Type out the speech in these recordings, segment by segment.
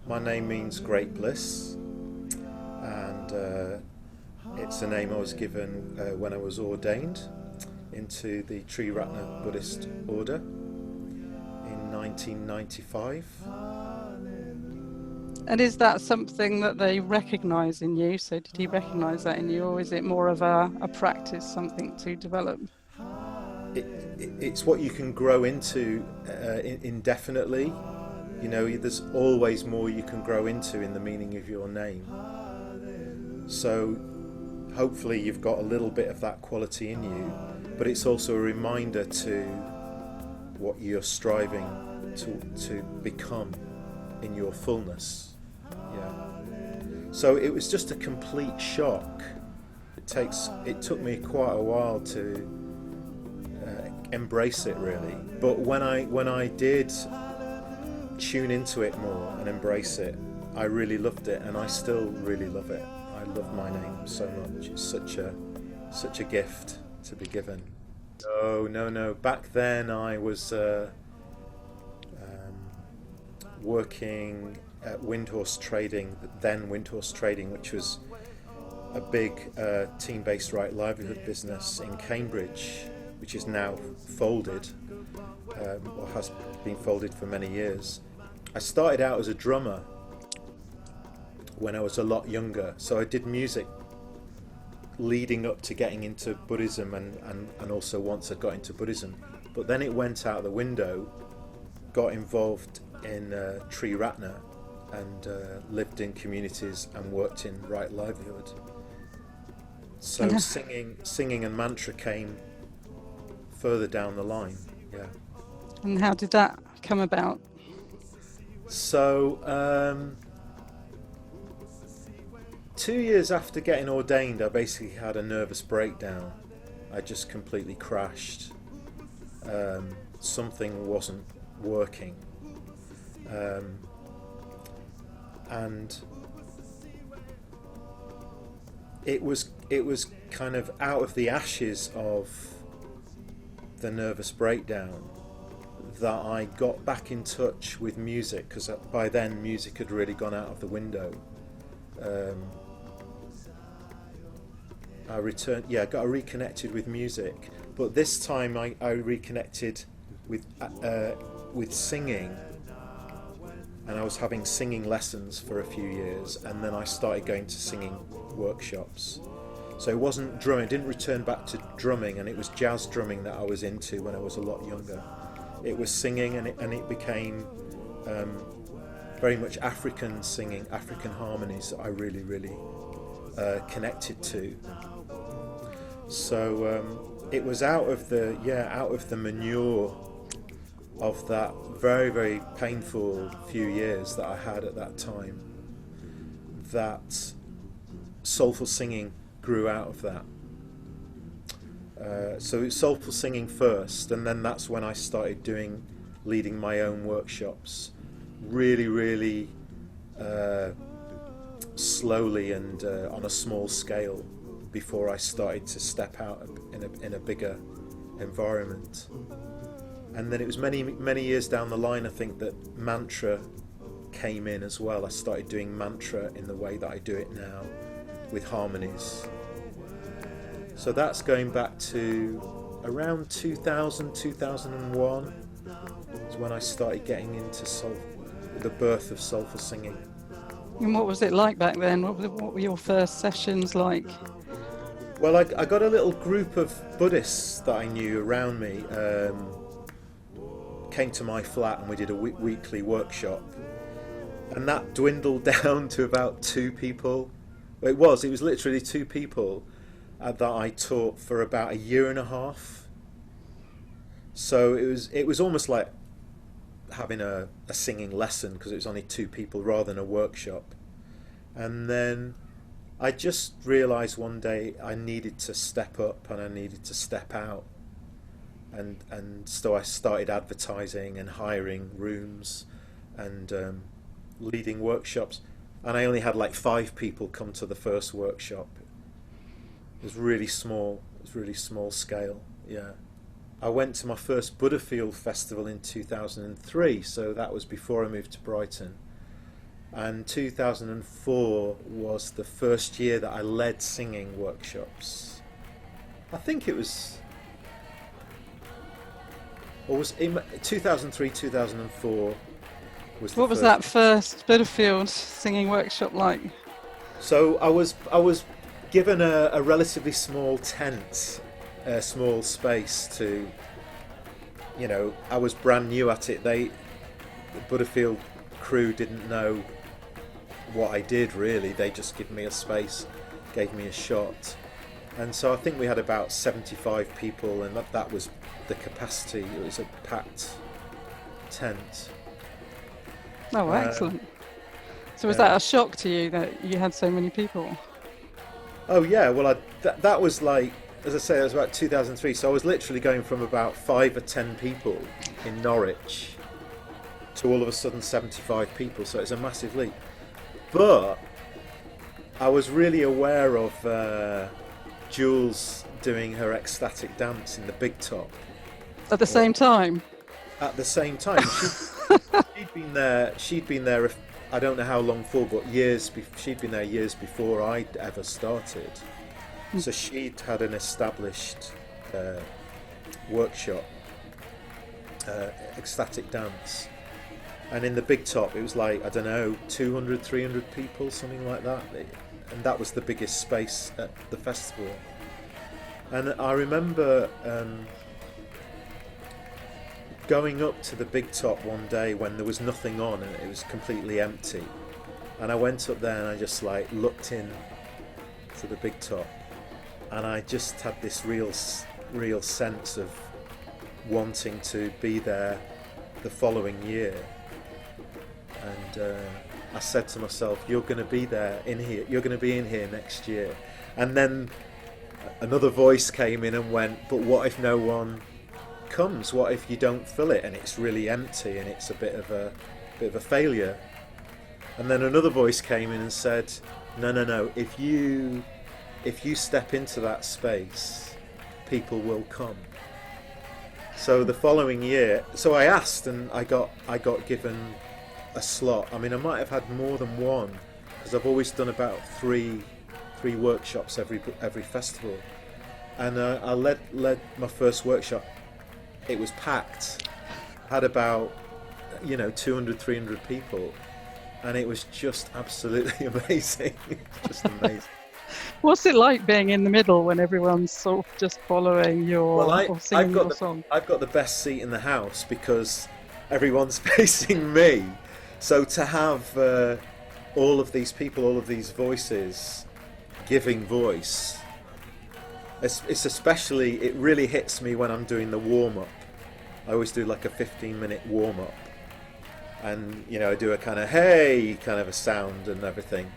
My name means great bliss, and it's a name I was given when I was ordained into the Triratna Buddhist order in 1995. And is that something that they recognise in you? So did he recognise that in you, or is it more of a practice, something to develop? It's what you can grow into indefinitely. You know, there's always more you can grow into in the meaning of your name. So hopefully you've got a little bit of that quality in you, but it's also a reminder to what you're striving to become in your fullness. Yeah. So it was just a complete shock. It took me quite a while to embrace it, really. But when I did tune into it more and embrace it, I really loved it, and I still really love it. I love my name so much. It's such a gift to be given. No. Back then I was working at Windhorse Trading, then Windhorse Trading, which was a big team-based right livelihood business in Cambridge, which is now folded, or has been folded for many years. I started out as a drummer when I was a lot younger, so I did music leading up to getting into Buddhism, and also once I got into Buddhism. But then it went out the window, got involved in Triratna, and lived in communities and worked in right livelihood. So singing and mantra came further down the line. Yeah. And how did that come about? So 2 years after getting ordained, I basically had a nervous breakdown. I just completely crashed. Something wasn't working, and it was kind of out of the ashes of the nervous breakdown that I got back in touch with music, because by then music had really gone out of the window. I got reconnected with music, but this time I reconnected with singing, and I was having singing lessons for a few years, and then I started going to singing workshops. So it wasn't drumming, it didn't return back to drumming, and it was jazz drumming that I was into when I was a lot younger. It was singing, and it became very much African singing, African harmonies that I really, really connected to. So it was out of the manure of that very, very painful few years that I had at that time, that soulful singing grew out of that. So it's soulful singing first, and then that's when I started leading my own workshops, really, really slowly and on a small scale, before I started to step out in a bigger environment. And then it was many, many years down the line, I think, that mantra came in as well. I started doing mantra in the way that I do it now, with harmonies. So that's going back to around 2000, 2001 is when I started getting into the birth of soulful singing. And what was it like back then? What were your first sessions like? Well, I got a little group of Buddhists that I knew around me, came to my flat, and we did a weekly workshop, and that dwindled down to about 2 people. It was literally 2 people that I taught for about a year and a half. So it was almost like having a singing lesson, because it was only 2 people rather than a workshop. And then I just realised one day I needed to step up and I needed to step out. And so I started advertising and hiring rooms and leading workshops. And I only had like 5 people come to the first workshop. It was really small. It was really small scale. Yeah. I went to my first Buddhafield festival in 2003, so that was before I moved to Brighton. And 2004 was the first year that I led singing workshops. I think it was, or was in 2003, 2004 was the What was first. that first Buddhafield singing workshop like? So I was given a relatively small tent, a small space to, I was brand new at it. The Buddhafield crew didn't know what I did really. They just gave me a space, gave me a shot. And so I think we had about 75 people, and that was the capacity. It was a packed tent. Oh, excellent. So was that a shock to you that you had so many people? Oh yeah, well that was like, as I say, it was about 2003. So I was literally going from about 5 or 10 people in Norwich to all of a sudden 75 people. So it's a massive leap. But I was really aware of Jules doing her ecstatic dance in the big top. At the same time? At the same time, she'd been there. I don't know how long for, but she'd been there years before I'd ever started. So she'd had an established workshop, ecstatic dance. And in the big top, it was like, I don't know, 200, 300 people, something like that. And that was the biggest space at the festival. And I remember going up to the big top one day when there was nothing on and it was completely empty. And I went up there and I just like looked in to the big top. And I just had this real sense of wanting to be there the following year. And I said to myself, you're going to be there in here. You're going to be in here next year. And then another voice came in and went, but what if no one comes? What if you don't fill it and it's really empty and it's a bit of a failure? And then another voice came in and said, no. If you step into that space, people will come. So the following year, so I asked and I got given a slot. I mean, I might have had more than one because I've always done about three workshops every festival. And I led my first workshop. It was packed. Had about 200, 300 people, and it was just absolutely amazing. Just amazing. What's it like being in the middle when everyone's sort of just following or singing your song? I've got the best seat in the house because everyone's facing me. So to have all of these people, all of these voices giving voice, it's especially, it really hits me when I'm doing the warm-up. I always do like a 15-minute warm-up. And, I do a kind of, hey, kind of a sound and everything.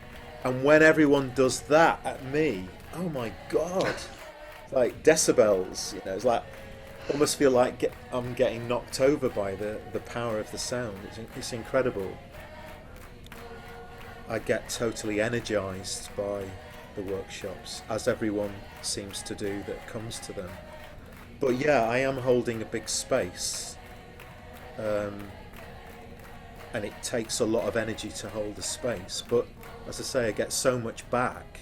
And when everyone does that at me, oh my God, it's like decibels, it's like, almost feel like I'm getting knocked over by the power of the sound. It's incredible. I get totally energized by the workshops, as everyone seems to do that comes to them. But yeah, I am holding a big space, and it takes a lot of energy to hold a space. But as I say, I get so much back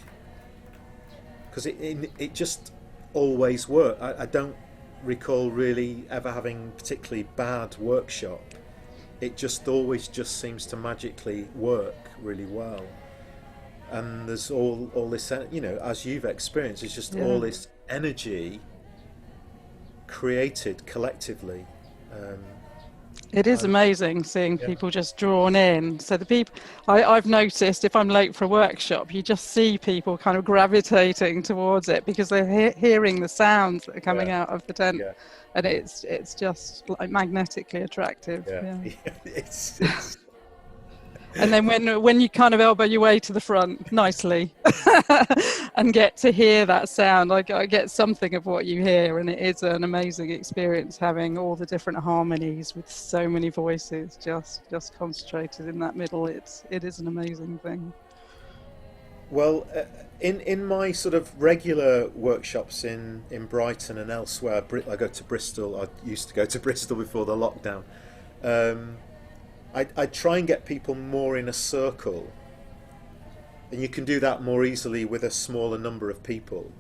because it just always works. I don't recall really ever having particularly bad workshop. It just always just seems to magically work really well. And there's all this, as you've experienced, it's just all this energy created collectively. It is amazing seeing people just drawn in. So the people, I've noticed if I'm late for a workshop, you just see people kind of gravitating towards it because they're hearing the sounds that are coming out of the tent, and it's just like magnetically attractive. It's And then when you kind of elbow your way to the front nicely and get to hear that sound, I get something of what you hear, and it is an amazing experience having all the different harmonies with so many voices just concentrated in that middle. It is an amazing thing. Well, in my sort of regular workshops in Brighton and elsewhere, I go to Bristol. I used to go to Bristol before the lockdown. I try and get people more in a circle, and you can do that more easily with a smaller number of people.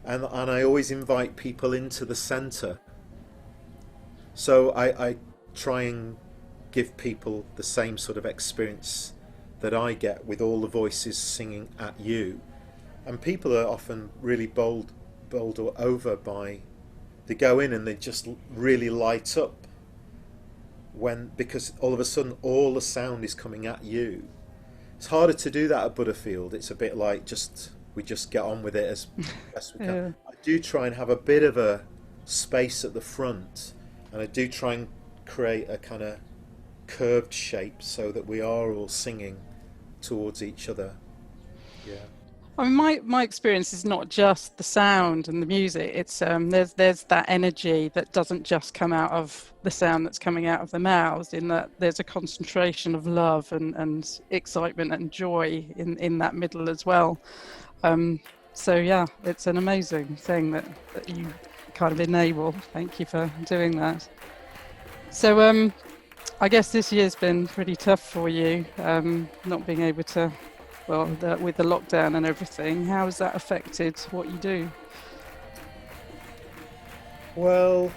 And I always invite people into the centre. So I try and give people the same sort of experience that I get with all the voices singing at you. And people are often really bowled over by, they go in and they just really light up because all of a sudden all the sound is coming at you. It's harder to do that at Buddhafield. It's a bit like we just get on with it as best we can. Yeah. I do try and have a bit of a space at the front, and I do try and create a kind of curved shape so that we are all singing towards each other. Yeah. I mean, my experience is not just the sound and the music. It's there's that energy that doesn't just come out of the sound that's coming out of the mouths. In that there's a concentration of love and excitement and joy in that middle as well. So yeah, it's an amazing thing that you kind of enable. Thank you for doing that. So I guess this year's been pretty tough for you, not being able to. Well, with the lockdown and everything, how has that affected what you do? Well,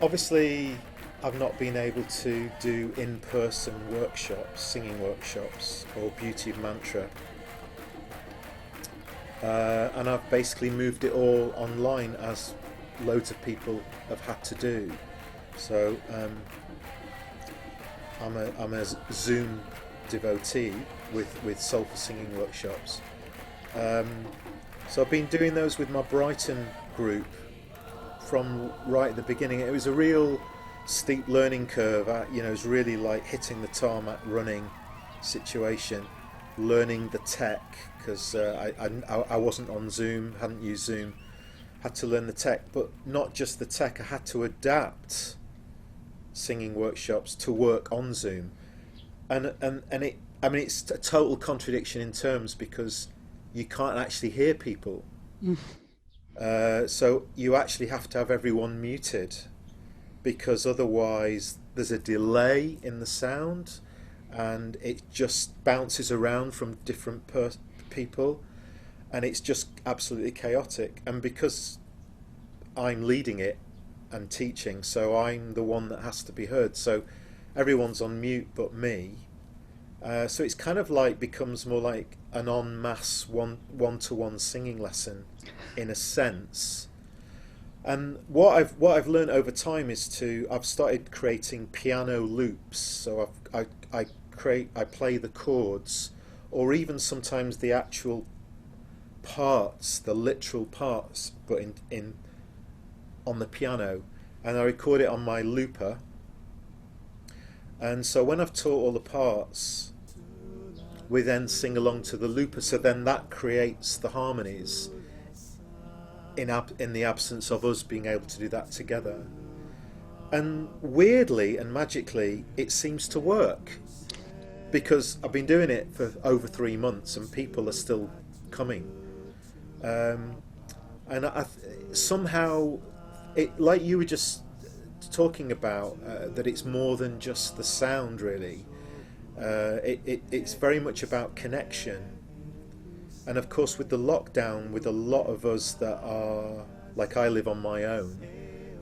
obviously, I've not been able to do in-person workshops, singing workshops, or Beauty of Mantra. And I've basically moved it all online, as loads of people have had to do. So I'm a Zoom devotee with Soulful Singing workshops. So I've been doing those with my Brighton group from right at the beginning. It was a real steep learning curve. It was really like hitting the tarmac running situation, learning the tech, because I wasn't on Zoom, hadn't used Zoom, had to learn the tech, but not just the tech, I had to adapt singing workshops to work on Zoom. And it's a total contradiction in terms, because you can't actually hear people. So you actually have to have everyone muted, because otherwise there's a delay in the sound and it just bounces around from different people, and it's just absolutely chaotic. And because I'm leading it and teaching, so I'm the one that has to be heard, so everyone's on mute but me. So it's kind of like becomes more like an en masse one-to-one singing lesson in a sense. And what I've learned over time is I've started creating piano loops. So I play the chords, or even sometimes the actual parts, the literal parts, but in on the piano, and I record it on my looper. And so when I've taught all the parts, we then sing along to the looper, so then that creates the harmonies in the absence of us being able to do that together. And weirdly and magically, it seems to work, because I've been doing it for over 3 months and people are still coming. And somehow, like you were just talking about, that it's more than just the sound, really. It's very much about connection. And of course, with the lockdown, with a lot of us that are, like, I live on my own,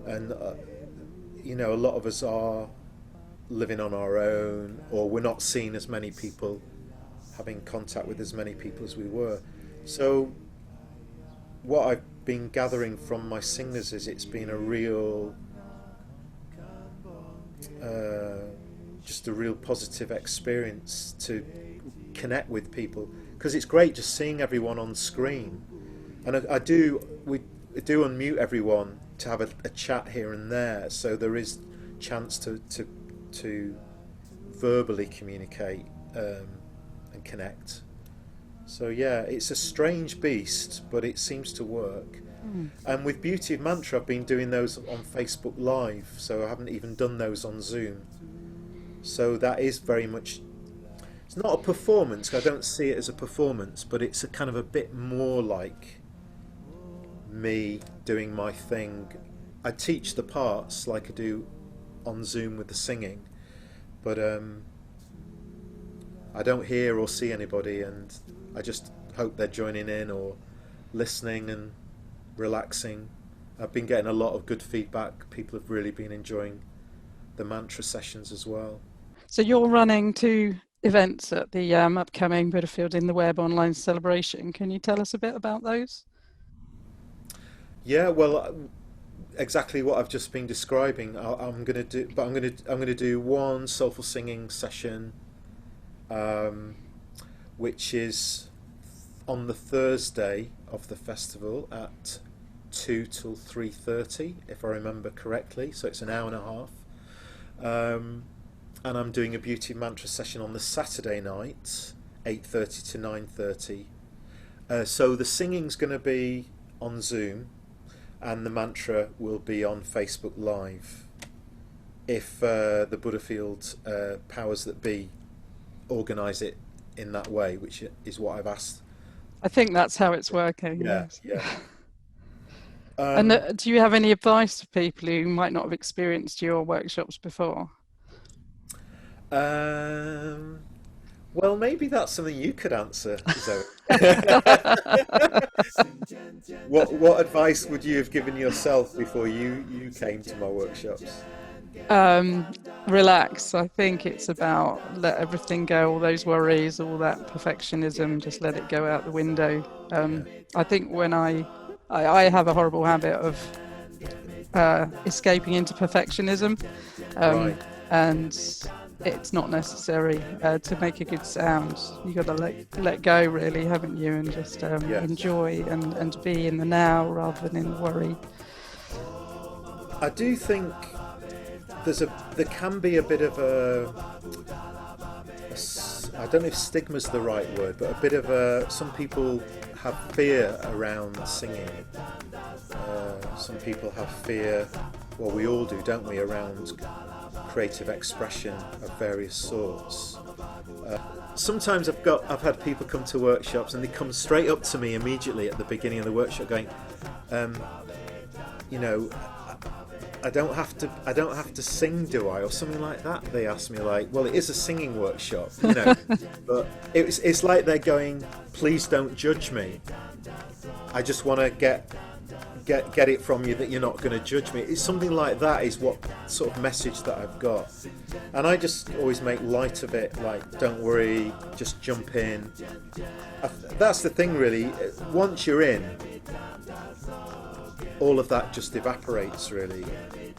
and a lot of us are living on our own, or we're not seeing as many people, having contact with as many people as we were. So what I've been gathering from my singers is it's been a real just a real positive experience to connect with people, because it's great just seeing everyone on screen. And we do unmute everyone to have a chat here and there, so there is chance to verbally communicate and connect. So yeah, it's a strange beast, but it seems to work. And with Beauty of Mantra, I've been doing those on Facebook Live, so I haven't even done those on Zoom. So that is very much, it's not a performance, I don't see it as a performance, but it's a kind of a bit more like me doing my thing. I teach the parts like I do on Zoom with the singing, but I don't hear or see anybody, and I just hope they're joining in or listening and relaxing. I've been getting a lot of good feedback. People have really been enjoying the mantra sessions as well. So you're running two events at the upcoming Buddhafield in the Web online celebration. Can you tell us a bit about those? Yeah, well, exactly what I've just been describing. I'm going to do, but I'm going to do one soulful singing session, um, which is on the Thursday of the festival at 2 till 3:30, if I remember correctly. So it's an hour and a half. And I'm doing a beauty mantra session on the Saturday night, 8:30 to 9:30. So the singing's going to be on Zoom, and the mantra will be on Facebook Live. If the Buddhafield powers that be organise it in that way, which is what I've asked. I think that's how it's working. Yeah, Yes. yeah. And do you have any advice for people who might not have experienced your workshops before? Well, maybe that's something you could answer, Zoe. What advice would you have given yourself before you came to my workshops? Relax. I think it's about let everything go, all those worries, all that perfectionism, just let it go out the window. I think when I have a horrible habit of escaping into perfectionism, Right. and it's not necessary to make a good sound. You got to let go, really, haven't you? And just Yes. enjoy and be in the now rather than in worry. I do think there can be a bit of I don't know if stigma's the right word, but a bit of some people have fear around singing. Some people have fear, well, we all do, don't we, around creative expression of various sorts. Sometimes I've had people come to workshops and they come straight up to me immediately at the beginning of the workshop going, you know, I don't have to sing, do I, or something like that. They ask me, like, well, it is a singing workshop, you know, but it's like they're going, please don't judge me. I just want to get it from you that you're not going to judge me. It's something like that is what sort of message that I've got, and I just always make light of it, like, don't worry, just jump in. That's the thing, really. Once you're in, all of that just evaporates, really,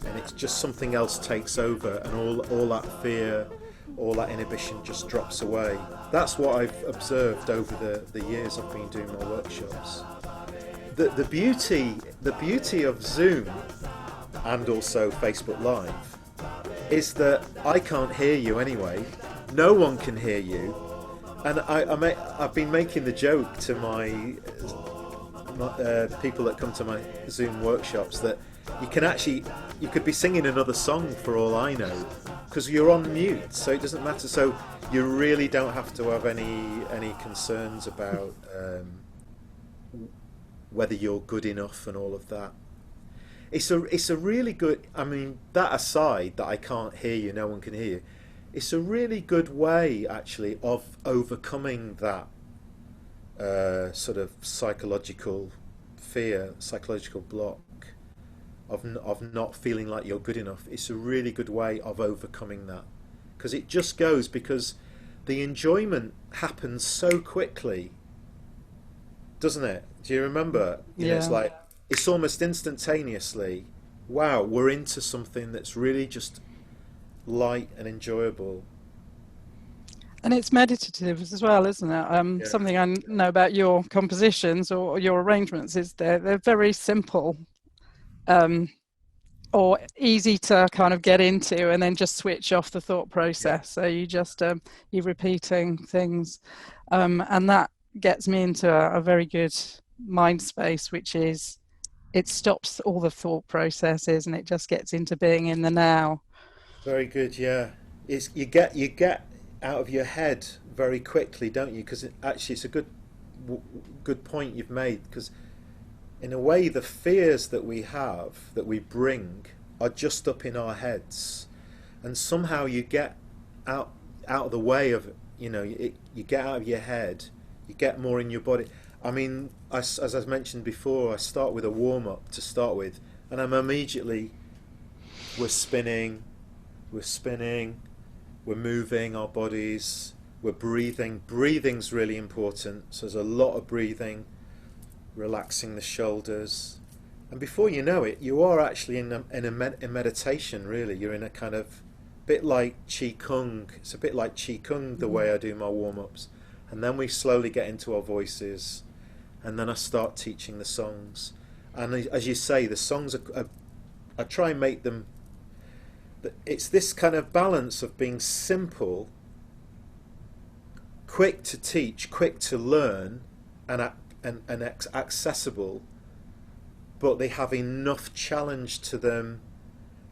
and it's just something else takes over, and all that fear, all that inhibition just drops away. That's what I've observed over the years I've been doing my workshops. The beauty of Zoom and also Facebook Live is that I can't hear you anyway. No one can hear you, and I've been making the joke to my people that come to my Zoom workshops that you could be singing another song for all I know, because you're on mute, so it doesn't matter. So you really don't have to have any concerns about whether you're good enough and all of that. It's a really good, I mean, that aside, that I can't hear you, no one can hear you, it's a really good way actually of overcoming that sort of psychological fear, psychological block of not feeling like you're good enough. It's a really good way of overcoming that, because it just goes, because the enjoyment happens so quickly, doesn't it? Do you remember? You know, it's like, it's almost instantaneously, wow, we're into something that's really just light and enjoyable. And it's meditative as well, isn't it? Something I know about your compositions or your arrangements is they're very simple, or easy to kind of get into, and then just switch off the thought process. So you just you're repeating things, and that gets me into a very good mind space, which is it stops all the thought processes and it just gets into being in the now. Very good, yeah. It's you get out of your head very quickly, don't you? Because actually, it's a good point you've made. Because in a way, the fears that we have, that we bring, are just up in our heads, and somehow you get out of the way of You know, you get out of your head, you get more in your body. I mean, as I mentioned before, I start with a warm-up to start with, and I'm immediately, we're spinning, we're moving our bodies, we're breathing. Breathing's really important, so there's a lot of breathing, relaxing the shoulders. And before you know it, you are actually in meditation, really. You're in a kind of bit like Qi Kung. It's a bit like Qi Kung, the way I do my warm-ups. And then we slowly get into our voices, and then I start teaching the songs. And as you say, the songs I try and make them, it's this kind of balance of being simple, quick to teach, quick to learn, and accessible, but they have enough challenge to them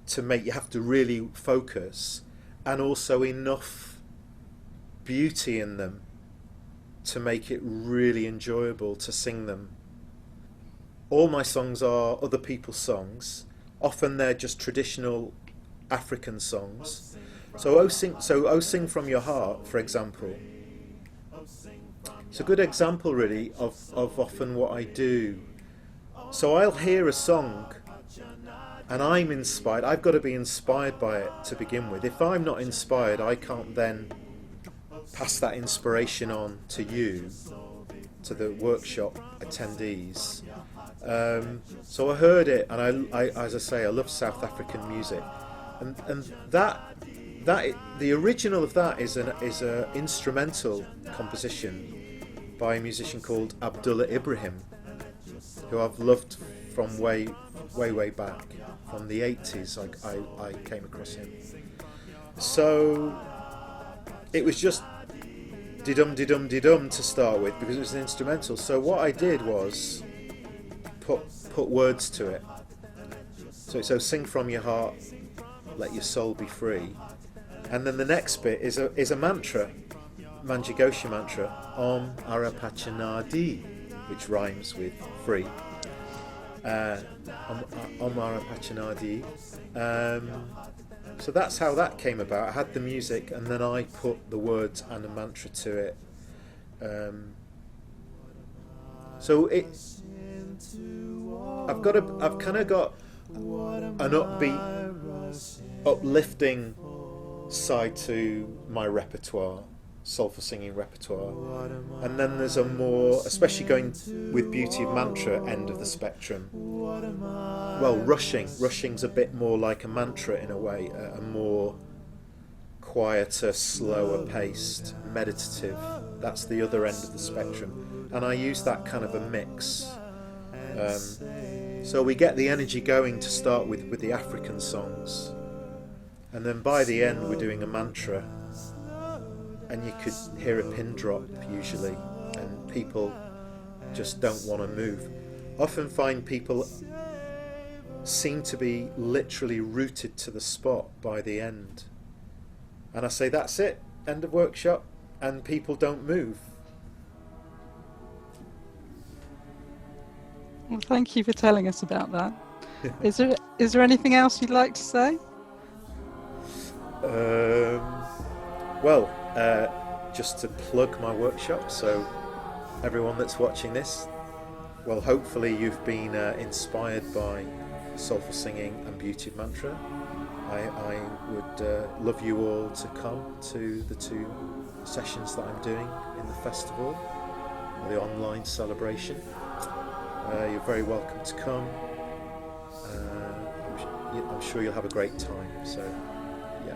to make you have to really focus, and also enough beauty in them to make it really enjoyable to sing them. All my songs are other people's songs. Often they're just traditional African songs. So Oh Sing From Your Heart, for example, it's a good example really of often what I do. So I'll hear a song and I'm inspired. I've got to be inspired by it to begin with. If I'm not inspired, I can't then pass that inspiration on to you, to the workshop attendees. So I heard it, and I, as I say, I love South African music, and that the original of that is a instrumental composition by a musician called Abdullah Ibrahim, who I've loved from way back, from the 80s. I came across him. So it was just dee-dum to start with, because it was an instrumental. So what I did was put words to it. So sing from your heart, let your soul be free. And then the next bit is a mantra, Manjagosha mantra, Om Arapachanadi, which rhymes with free. Om Arapachanadi. So that's how that came about. I had the music, and then I put the words and a mantra to it. So I've kind of got an upbeat, uplifting side to my repertoire, soulful singing repertoire, and then there's a more, especially going with beauty of mantra, end of the spectrum. Well, rushing's a bit more like a mantra in a way, a more quieter, slower paced, meditative. That's the other end of the spectrum, and I use that kind of a mix. So we get the energy going to start with the African songs, and then by the end we're doing a mantra, and you could hear a pin drop usually, and people just don't want to move. Often find people seem to be literally rooted to the spot by the end, and I say, that's it, end of workshop, and people don't move. Well, thank you for telling us about that. Is there anything else you'd like to say? Just to plug my workshop, so everyone that's watching this, well, hopefully you've been inspired by soulful singing and beauty of mantra. I would love you all to come to the 2 sessions that I'm doing in the festival, the online celebration. You're very welcome to come. I'm sure you'll have a great time. So, yeah.